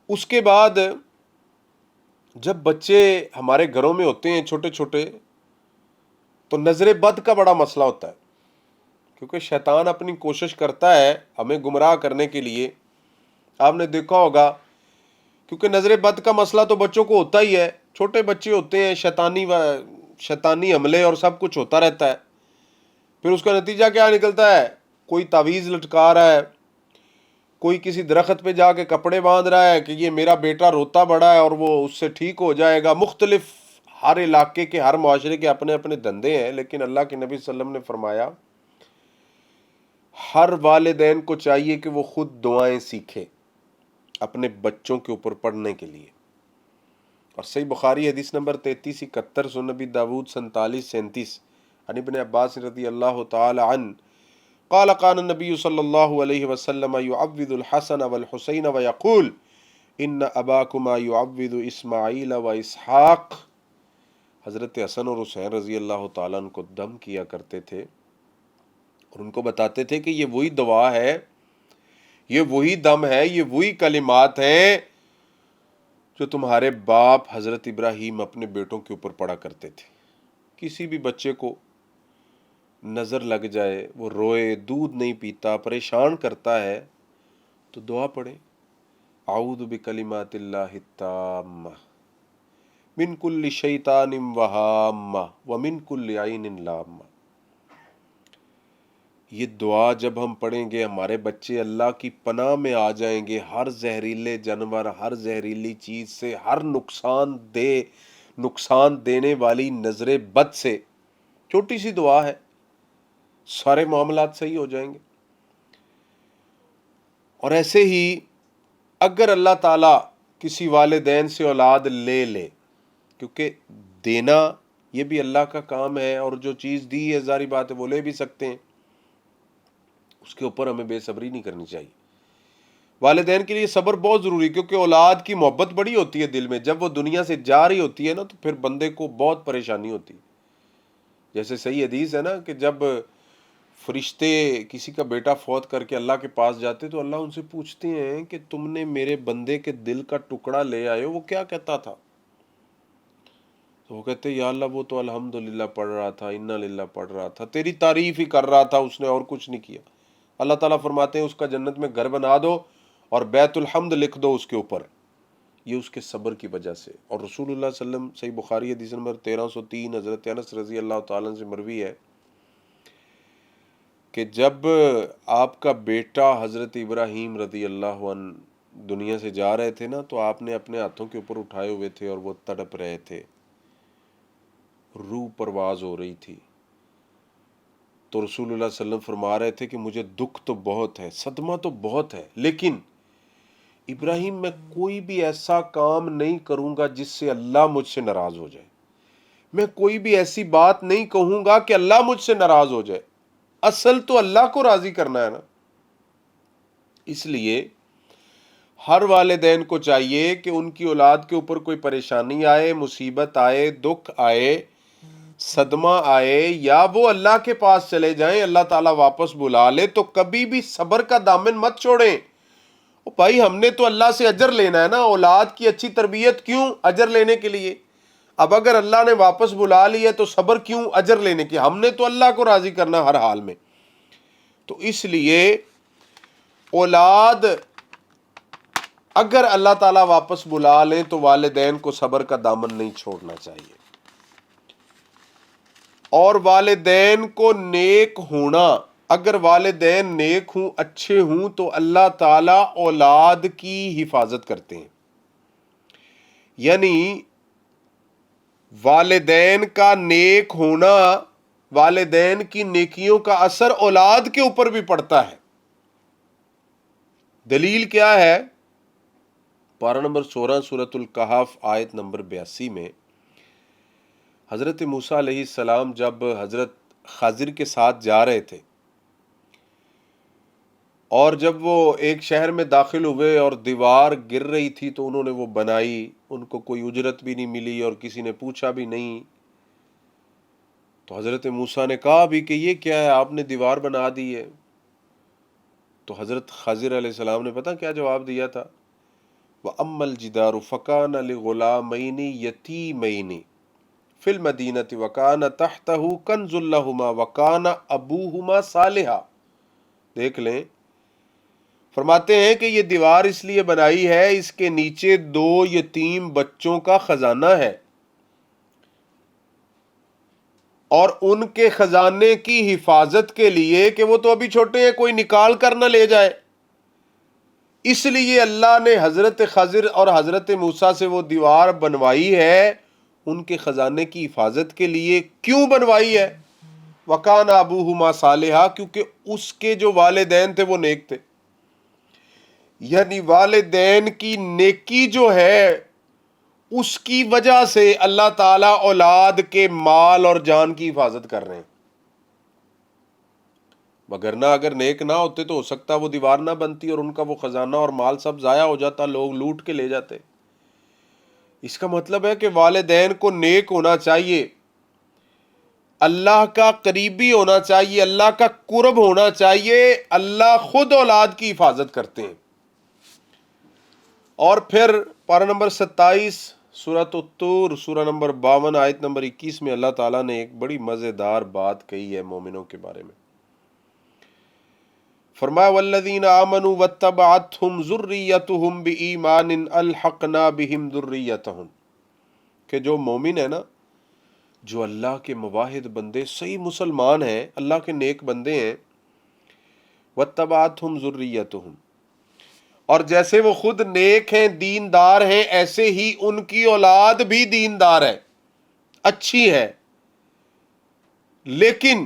اس کے بعد جب بچے ہمارے گھروں میں ہوتے ہیں چھوٹے چھوٹے تو نظر بد کا بڑا مسئلہ ہوتا ہے، کیونکہ شیطان اپنی کوشش کرتا ہے ہمیں گمراہ کرنے کے لیے. آپ نے دیکھا ہوگا، کیونکہ نظر بد کا مسئلہ تو بچوں کو ہوتا ہی ہے، چھوٹے بچے ہوتے ہیں، شیطانی حملے اور سب کچھ ہوتا رہتا ہے. پھر اس کا نتیجہ کیا نکلتا ہے؟ کوئی تعویذ لٹکا رہا ہے، کوئی کسی درخت پہ جا کے کپڑے باندھ رہا ہے کہ یہ میرا بیٹا روتا بڑا ہے اور وہ اس سے ٹھیک ہو جائے گا. مختلف ہر علاقے کے، ہر معاشرے کے اپنے اپنے دھندے ہیں، لیکن اللہ کے نبی صلی اللہ علیہ وسلم نے فرمایا ہر والدین کو چاہیے کہ وہ خود دعائیں سیکھے اپنے بچوں کے اوپر پڑھنے کے لیے. اور صحیح بخاری حدیث نمبر 3371، سنن نبی داود 4737، عن ابن عباس رضی اللہ تعالی عنہ قال قال النبی صلی اللہ علیہ وسلم يعوذ الحسن والحسین ويقول ان اباکما يعوذ اسماعیل و اسحاق. حضرت حسن اور حسین رضی اللہ تعالیٰ عنہ کو دم کیا کرتے تھے اور ان کو بتاتے تھے کہ یہ وہی دعا ہے، یہ وہی دم ہے، یہ وہی کلمات ہیں جو تمہارے باپ حضرت ابراہیم اپنے بیٹوں کے اوپر پڑھا کرتے تھے. کسی بھی بچے کو نظر لگ جائے، وہ روئے، دودھ نہیں پیتا، پریشان کرتا ہے، تو دعا پڑھے، اعوذ بکلمات اللہ التامہ من کل شیطان وہامہ ومن کل عین لامہ. یہ دعا جب ہم پڑھیں گے ہمارے بچے اللہ کی پناہ میں آ جائیں گے، ہر زہریلے جانور، ہر زہریلی چیز سے، ہر نقصان دینے والی نظر بد سے. چھوٹی سی دعا ہے، سارے معاملات صحیح ہو جائیں گے. اور ایسے ہی اگر اللہ تعالیٰ کسی والدین سے اولاد لے لے، کیونکہ دینا یہ بھی اللہ کا کام ہے، اور جو چیز دی ہے ظاہری بات ہے وہ لے بھی سکتے ہیں، اس کے اوپر ہمیں بے صبری نہیں کرنی چاہیے. والدین کے لیے صبر بہت ضروری ہے، کیونکہ اولاد کی محبت بڑی ہوتی ہے دل میں. جب وہ دنیا سے جا رہی ہوتی ہے نا تو پھر بندے کو بہت پریشانی ہوتی ہے. جیسے صحیح حدیث ہے نا کہ جب فرشتے کسی کا بیٹا فوت کر کے اللہ کے پاس جاتے تو اللہ ان سے پوچھتے ہیں کہ تم نے میرے بندے کے دل کا ٹکڑا لے آئے ہو، وہ کیا کہتا تھا؟ تو وہ کہتے ہیں یا اللہ وہ تو الحمدللہ پڑھ رہا تھا، انا للہ پڑھ رہا تھا، تیری تعریف ہی کر رہا تھا اس نے، اور کچھ نہیں کیا. اللہ تعالیٰ فرماتے ہیں اس کا جنت میں گھر بنا دو اور بیت الحمد لکھ دو اس کے اوپر. یہ اس کے صبر کی وجہ سے. اور رسول اللہ صلی اللہ علیہ وسلم، صحیح بخاری حدیث نمبر 1303، حضرت انس رضی اللہ تعالیٰ عنہ سے مروی ہے کہ جب آپ کا بیٹا حضرت ابراہیم رضی اللہ عنہ دنیا سے جا رہے تھے نا، تو آپ نے اپنے ہاتھوں کے اوپر اٹھائے ہوئے تھے اور وہ تڑپ رہے تھے، روح پرواز ہو رہی تھی. تو رسول اللہ صلی اللہ علیہ وسلم فرما رہے تھے کہ مجھے دکھ تو بہت ہے، صدمہ تو بہت ہے، لیکن ابراہیم میں کوئی بھی ایسا کام نہیں کروں گا جس سے اللہ مجھ سے ناراض ہو جائے. میں کوئی بھی ایسی بات نہیں کہوں گا کہ اللہ مجھ سے ناراض ہو جائے. اصل تو اللہ کو راضی کرنا ہے نا. اس لیے ہر والدین کو چاہیے کہ ان کی اولاد کے اوپر کوئی پریشانی آئے، مصیبت آئے، دکھ آئے، صدمہ آئے، یا وہ اللہ کے پاس چلے جائیں، اللہ تعالیٰ واپس بلا لے، تو کبھی بھی صبر کا دامن مت چھوڑیں. بھائی ہم نے تو اللہ سے اجر لینا ہے نا، اولاد کی اچھی تربیت کیوں؟ اجر لینے کے لیے. اب اگر اللہ نے واپس بلا لیا تو صبر کیوں؟ اجر لینے کی. ہم نے تو اللہ کو راضی کرنا ہر حال میں. تو اس لیے اولاد اگر اللہ تعالیٰ واپس بلا لیں تو والدین کو صبر کا دامن نہیں چھوڑنا چاہیے. اور والدین کو نیک ہونا، اگر والدین نیک ہوں، اچھے ہوں، تو اللہ تعالیٰ اولاد کی حفاظت کرتے ہیں. یعنی والدین کا نیک ہونا، والدین کی نیکیوں کا اثر اولاد کے اوپر بھی پڑتا ہے. دلیل کیا ہے؟ پارہ نمبر 16 سورۃ الکہف آیت نمبر 82 میں حضرت موسیٰ علیہ السلام جب حضرت خضر کے ساتھ جا رہے تھے، اور جب وہ ایک شہر میں داخل ہوئے اور دیوار گر رہی تھی تو انہوں نے وہ بنائی، ان کو کوئی اجرت بھی نہیں ملی اور کسی نے پوچھا بھی نہیں. تو حضرت موسیٰ نے کہا بھی کہ یہ کیا ہے، آپ نے دیوار بنا دی ہے. تو حضرت خضر علیہ السلام نے پتہ کیا جواب دیا تھا؟ وَأَمَّا الْجِدَارُ فَكَانَ لِغُلَامَيْنِ يَتِيمَيْنِ فِي الْمَدِينَةِ وَكَانَ تَحْتَهُ كَنْزٌ لَهُمَا وَكَانَ أَبُوهُمَا صَالِحًا۔ دیکھ لیں، فرماتے ہیں کہ یہ دیوار اس لیے بنائی ہے، اس کے نیچے 2 یتیم بچوں کا خزانہ ہے، اور ان کے خزانے کی حفاظت کے لیے کہ وہ تو ابھی چھوٹے ہیں، کوئی نکال کر نہ لے جائے، اس لیے اللہ نے حضرت خضر اور حضرت موسیٰ سے وہ دیوار بنوائی ہے، ان کے خزانے کی حفاظت کے لیے۔ کیوں بنوائی ہے؟ وَكَانَ أَبُوهُمَا صَالِحًا، کیونکہ اس کے جو والدین تھے وہ نیک تھے، یعنی والدین کی نیکی جو ہے اس کی وجہ سے اللہ تعالیٰ اولاد کے مال اور جان کی حفاظت کر رہے ہیں، وگرنہ اگر نیک نہ ہوتے تو ہو سکتا وہ دیوار نہ بنتی اور ان کا وہ خزانہ اور مال سب ضائع ہو جاتا، لوگ لوٹ کے لے جاتے۔ اس کا مطلب ہے کہ والدین کو نیک ہونا چاہیے، اللہ کا قریبی ہونا چاہیے، اللہ کا قرب ہونا چاہیے۔ اللہ خود اولاد کی حفاظت کرتے ہیں۔ اور پھر پارہ نمبر 27 سورۃ الطور، سورہ نمبر 52 آیت نمبر 21 میں اللہ تعالیٰ نے ایک بڑی مزیدار بات کہی ہے مومنوں کے بارے میں۔ فرمایا والذین آمنوا واتبعتہم ذریتہم بایمان الحقنا بہم ذریتہم، کہ جو مومن ہے نا، جو اللہ کے موحد بندے، صحیح مسلمان ہیں، اللہ کے نیک بندے ہیں، واتبعتہم ذریتہم، اور جیسے وہ خود نیک ہیں، دیندار ہیں، ایسے ہی ان کی اولاد بھی دیندار ہے، اچھی ہے۔ لیکن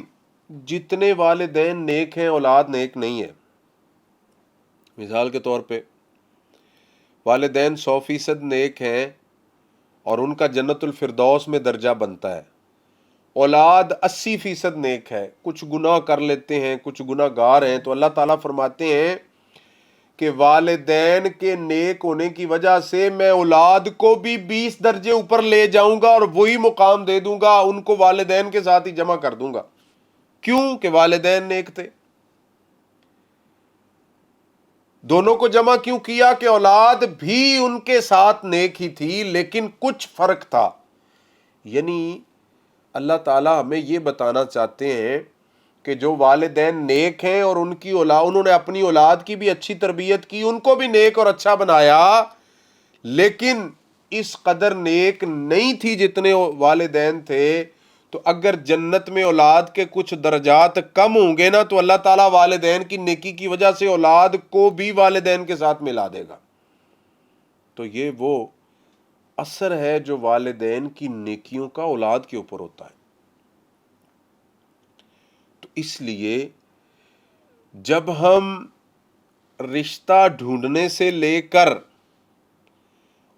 جتنے والدین نیک ہیں اولاد نیک نہیں ہے۔ مثال کے طور پہ والدین 100% نیک ہیں اور ان کا جنت الفردوس میں درجہ بنتا ہے، اولاد 80% نیک ہے، کچھ گناہ کر لیتے ہیں، کچھ گناہ گار ہیں، تو اللہ تعالیٰ فرماتے ہیں کہ والدین کے نیک ہونے کی وجہ سے میں اولاد کو بھی 20 درجے اوپر لے جاؤں گا اور وہی مقام دے دوں گا، ان کو والدین کے ساتھ ہی جمع کر دوں گا۔ کیوں؟ کہ والدین نیک تھے۔ دونوں کو جمع کیوں کیا؟ کہ اولاد بھی ان کے ساتھ نیک ہی تھی، لیکن کچھ فرق تھا۔ یعنی اللہ تعالیٰ ہمیں یہ بتانا چاہتے ہیں کہ جو والدین نیک ہیں اور ان کی اولاد، انہوں نے اپنی اولاد کی بھی اچھی تربیت کی، ان کو بھی نیک اور اچھا بنایا، لیکن اس قدر نیک نہیں تھی جتنے والدین تھے۔ تو اگر جنت میں اولاد کے کچھ درجات کم ہوں گے نا، تو اللہ تعالیٰ والدین کی نیکی کی وجہ سے اولاد کو بھی والدین کے ساتھ ملا دے گا۔ تو یہ وہ اثر ہے جو والدین کی نیکیوں کا اولاد کے اوپر ہوتا ہے۔ تو اس لیے جب ہم رشتہ ڈھونڈنے سے لے کر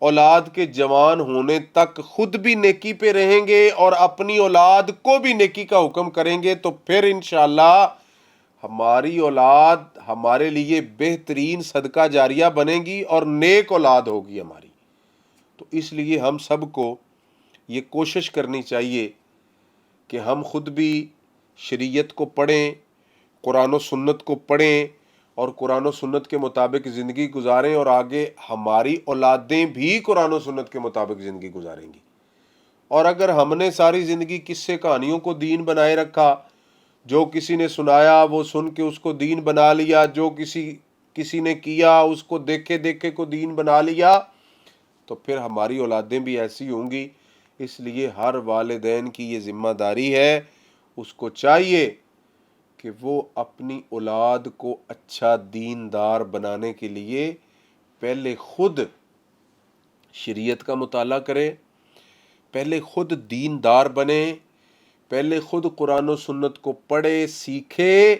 اولاد کے جوان ہونے تک خود بھی نیکی پہ رہیں گے اور اپنی اولاد کو بھی نیکی کا حکم کریں گے، تو پھر انشاءاللہ ہماری اولاد ہمارے لیے بہترین صدقہ جاریہ بنے گی اور نیک اولاد ہوگی ہماری۔ تو اس لیے ہم سب کو یہ کوشش کرنی چاہیے کہ ہم خود بھی شریعت کو پڑھیں، قرآن و سنت کو پڑھیں اور قرآن و سنت کے مطابق زندگی گزاریں، اور آگے ہماری اولادیں بھی قرآن و سنت کے مطابق زندگی گزاریں گی۔ اور اگر ہم نے ساری زندگی قصے کہانیوں کو دین بنائے رکھا، جو کسی نے سنایا وہ سن کے اس کو دین بنا لیا، جو کسی نے کیا اس کو دیکھے دیکھے کو دین بنا لیا، تو پھر ہماری اولادیں بھی ایسی ہوں گی۔ اس لیے ہر والدین کی یہ ذمہ داری ہے، اس کو چاہیے کہ وہ اپنی اولاد کو اچھا دیندار بنانے کے لیے پہلے خود شریعت کا مطالعہ کرے، پہلے خود دیندار بنے، پہلے خود قرآن و سنت کو پڑھے سیکھے،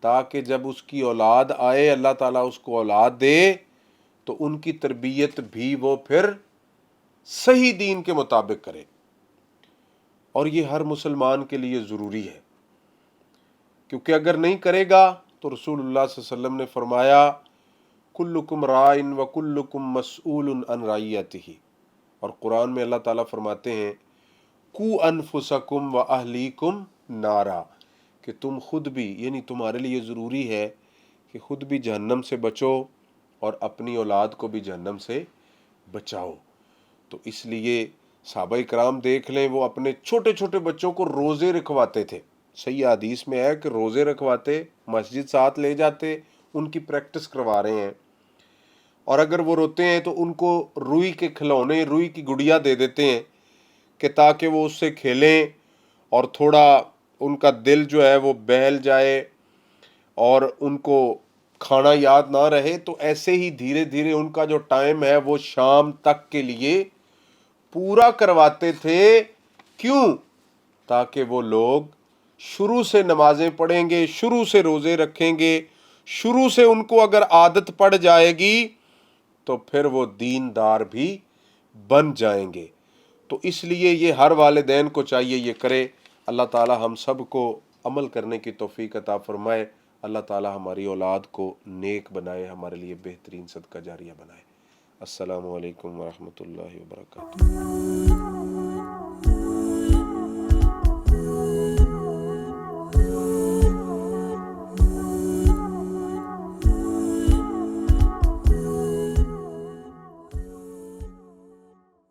تاکہ جب اس کی اولاد آئے، اللہ تعالیٰ اس کو اولاد دے، تو ان کی تربیت بھی وہ پھر صحیح دین کے مطابق کرے۔ اور یہ ہر مسلمان کے لیے ضروری ہے، کیونکہ اگر نہیں کرے گا تو رسول اللہ صلی اللہ علیہ وسلم نے فرمایا کلکم رائن وکلکم مسئول عن رعیتہ، اور قرآن میں اللہ تعالیٰ فرماتے ہیں کو انفسکم و اہلیکم نارا، کہ تم خود بھی، یعنی تمہارے لیے ضروری ہے کہ خود بھی جہنم سے بچو اور اپنی اولاد کو بھی جہنم سے بچاؤ۔ تو اس لیے صحابہ کرام دیکھ لیں، وہ اپنے چھوٹے چھوٹے بچوں کو روزے رکھواتے تھے۔ صحیح حدیث میں ہے کہ روزے رکھواتے، مسجد ساتھ لے جاتے، ان کی پریکٹس کروا رہے ہیں، اور اگر وہ روتے ہیں تو ان کو روئی کے کھلونے، روئی کی گڑیا دے دیتے ہیں کہ تاکہ وہ اس سے کھیلیں اور تھوڑا ان کا دل جو ہے وہ بہل جائے اور ان کو کھانا یاد نہ رہے۔ تو ایسے ہی دھیرے دھیرے ان کا جو ٹائم ہے وہ شام تک کے لیے پورا کرواتے تھے۔ کیوں؟ تاکہ وہ لوگ شروع سے نمازیں پڑھیں گے، شروع سے روزے رکھیں گے، شروع سے ان کو اگر عادت پڑ جائے گی تو پھر وہ دیندار بھی بن جائیں گے۔ تو اس لیے یہ ہر والدین کو چاہیے یہ کرے۔ اللہ تعالی ہم سب کو عمل کرنے کی توفیق عطا فرمائے۔ اللہ تعالی ہماری اولاد کو نیک بنائے، ہمارے لیے بہترین صدقہ جاریہ بنائے۔ السلام علیکم ورحمۃ اللہ وبرکاتہ۔